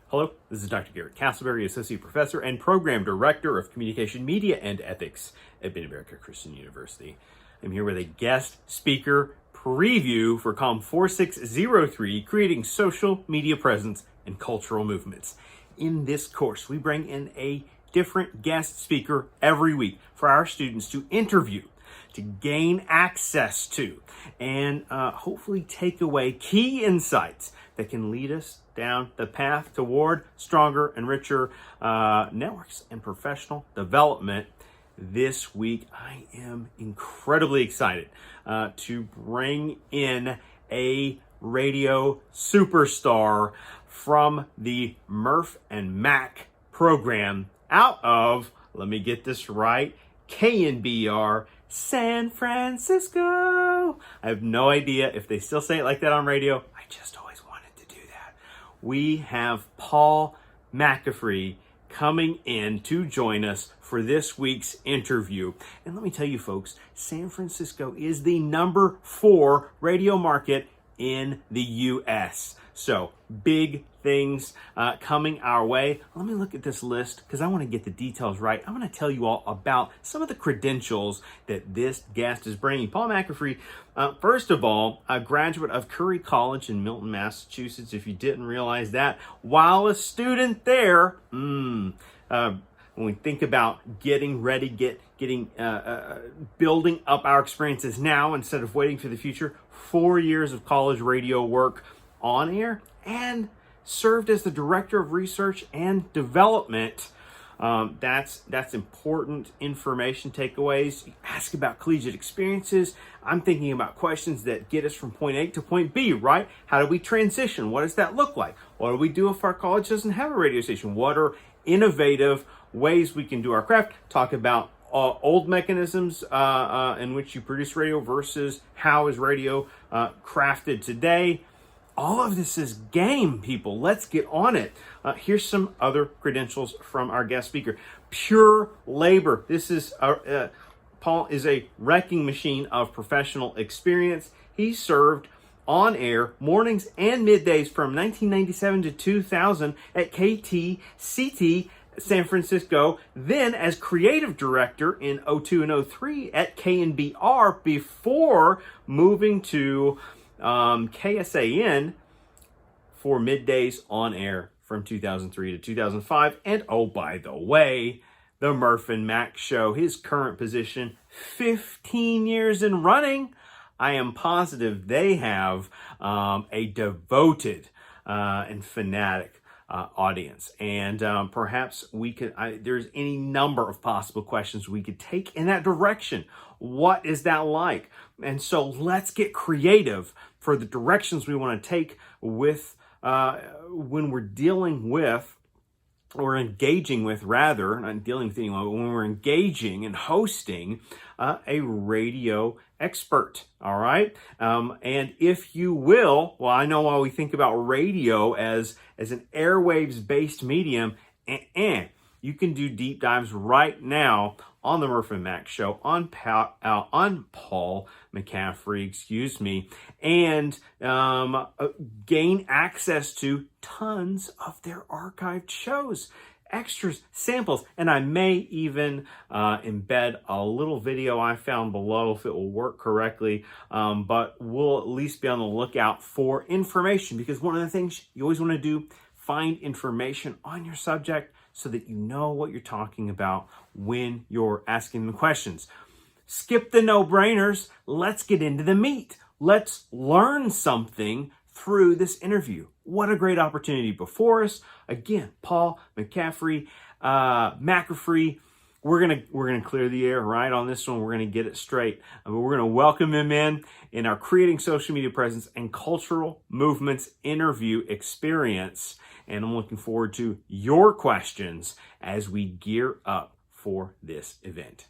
Hello, this is Dr. Garret, Castleberry, Associate Professor and Program Director of Communication, Media, and Ethics at Mid-America Christian University. I'm here with a guest speaker preview for COM 4603, Creating Social Media Presence and Cultural Movements. In this course, we bring in a different guest speaker every week for our students to interview, to gain access to, and hopefully take away key insights that can lead us down the path toward stronger and richer networks and professional development. This week, I am incredibly excited to bring in a radio superstar from the Murph and Mac program out of, let me get this right, KNBR, San Francisco. I have no idea if they still say it like that on radio. I just always wanted to do that. We have Paul McAfee coming in to join us for this week's interview. And let me tell you folks, San Francisco is the number 4 radio market in the U.S. So big things coming our way. Let me look at this list because I want to get the details right. I want to tell you all about some of the credentials that this guest is bringing. Paul McAfee, first of all, a graduate of Curry College in Milton, Massachusetts, if you didn't realize that. While a student there, when we think about getting ready, building up our experiences now instead of waiting for the future, 4 years of college radio work on air, and served as the Director of Research and Development. That's important information takeaways. You ask about collegiate experiences. I'm thinking about questions that get us from point A to point B, right? How do we transition? What does that look like? What do we do if our college doesn't have a radio station? What are innovative ways we can do our craft? Talk about old mechanisms in which you produce radio versus how is radio crafted today. All of this is game, people. Let's get on it. Here's some other credentials from our guest speaker. Pure labor. This is Paul is a wrecking machine of professional experience. He served on air mornings and middays from 1997 to 2000 at KTCT San Francisco, then as creative director in 02 and 03 at KNBR before moving to KSAN for middays on air from 2003 to 2005. And oh, by the way, the Murph and Mac show, his current position, 15 years in running. I am positive they have a devoted and fanatic audience. And perhaps we could, there's any number of possible questions we could take in that direction. What is that like? And so let's get creative for the directions we want to take with when we're dealing with, or engaging with, rather, not dealing with anyone, when we're engaging and hosting a radio expert, all right? And if you will, well, I know while we think about radio as an airwaves-based medium, you can do deep dives right now on the Murph and Mac show, on Paul McAfee, and gain access to tons of their archived shows, extras, samples, and I may even embed a little video I found below if it will work correctly, but we'll at least be on the lookout for information, because one of the things you always want to do, find information on your subject so that you know what you're talking about when you're asking them questions. Skip the no-brainers. Let's get into the meat. Let's learn something through this interview. What a great opportunity before us. Again, Paul McAfee, we're gonna clear the air right on this one. We're gonna get it straight. We're gonna welcome him in our Creating Social Media Presence and Cultural Movements interview experience. And I'm looking forward to your questions as we gear up for this event.